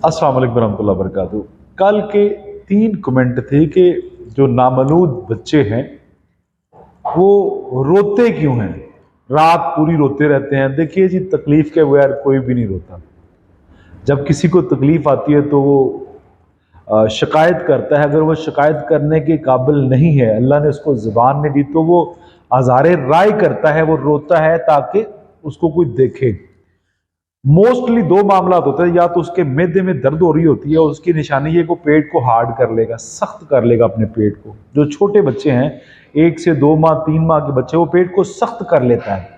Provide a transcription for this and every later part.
अस्सलाम वालेकुम रहमतुल्लाहि वबरकातुहू। कल के 3 कमेंट थे कि जो नामौलूद बच्चे हैं वो रोते क्यों हैं, रात पूरी रोते रहते हैं। देखिए जी, तकलीफ के बगैर कोई भी नहीं रोता। जब किसी को तकलीफ आती है तो वो शिकायत करता है। अगर वो शिकायत करने के काबिल नहीं है, अल्लाह ने उसको ज़ुबान नहीं दी, तो वो आज़ारे राय करता है, वो रोता है ताकि उसको कोई देखे। मोस्टली 2 मामला होते हैं, या तो उसके मैदे में दर्द हो रही होती है और उसकी निशानी ये को पेट को हार्ड कर लेगा, सख्त कर लेगा अपने पेट को। जो छोटे बच्चे हैं 1 से 2 माह 3 माह के बच्चे, वो पेट को सख्त कर लेता है,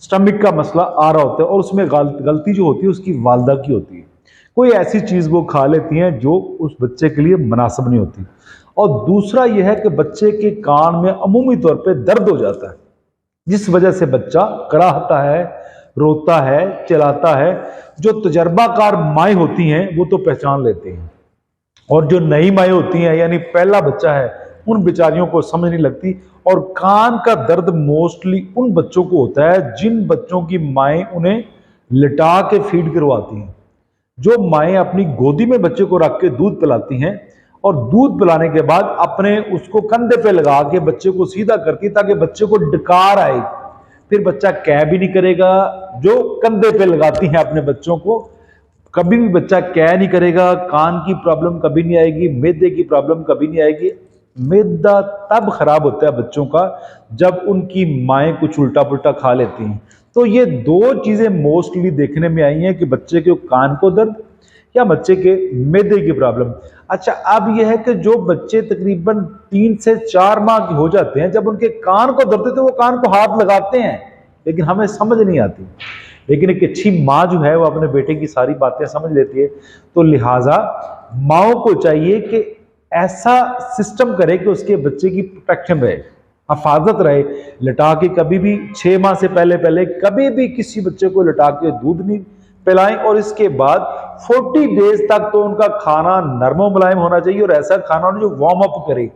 स्टमक का मसला आ रहा होता है, और उसमें गलती जो होती है उसकी वालदा की होती है। कोई ऐसी चीज़ वो खा लेती हैं जो उस बच्चे के लिए मुनासिब नहीं होती। और दूसरा यह है कि बच्चे के कान में अमूमी तौर पर दर्द हो जाता है, जिस वजह से बच्चा कराहता है, रोता है, चिल्लाता है। जो तजर्बाकार माएँ होती हैं वो तो पहचान लेते हैं, और जो नई माएँ होती हैं यानी पहला बच्चा है, उन बेचारियों को समझ नहीं लगती। और कान का दर्द मोस्टली उन बच्चों को होता है जिन बच्चों की माएँ उन्हें लिटा के फीड करवाती हैं। जो माएँ अपनी गोदी में बच्चे को रख के दूध पिलाती हैं और दूध पिलाने के बाद अपने उसको कंधे पे लगा के बच्चे को सीधा करती ताकि बच्चे को डकार आए, फिर बच्चा कै भी नहीं करेगा। जो कंधे पे लगाती हैं अपने बच्चों को, कभी भी बच्चा कै नहीं करेगा, कान की प्रॉब्लम कभी नहीं आएगी, मैदे की प्रॉब्लम कभी नहीं आएगी। मैदा तब खराब होता है बच्चों का जब उनकी माएँ कुछ उल्टा पुल्टा खा लेती हैं। तो ये 2 चीजें मोस्टली देखने में आई हैं कि बच्चे के कान को दर्द या बच्चे के मैदे की प्रॉब्लम। अच्छा, अब यह है कि जो बच्चे तकरीबन 3 से 4 माह के हो जाते हैं, जब उनके कान को दर्द है तो वो कान को हाथ लगाते हैं, लेकिन हमें समझ नहीं आती। लेकिन एक अच्छी माँ जो है वो अपने बेटे की सारी बातें समझ लेती है। तो लिहाजा माओ को चाहिए कि ऐसा सिस्टम करे कि उसके बच्चे की प्रोटेक्शन रहे, हिफाजत रहे। लिटा के कभी भी 6 माह से पहले कभी भी किसी बच्चे को लिटा के दूध नहीं पिलाएं, और इसके बाद 40 डेज तक तो उनका खाना नरम मुलायम होना चाहिए, और ऐसा खाना होना जो वार्म अप करे,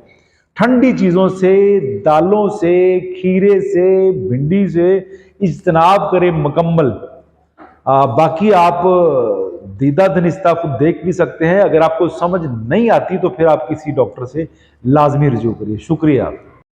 ठंडी चीज़ों से, दालों से, खीरे से, भिंडी से इज्तनाब करें मुकम्मल। बाकी आप दीदा दनिस्ता को देख भी सकते हैं। अगर आपको समझ नहीं आती तो फिर आप किसी डॉक्टर से लाजमी रजू करिए। शुक्रिया।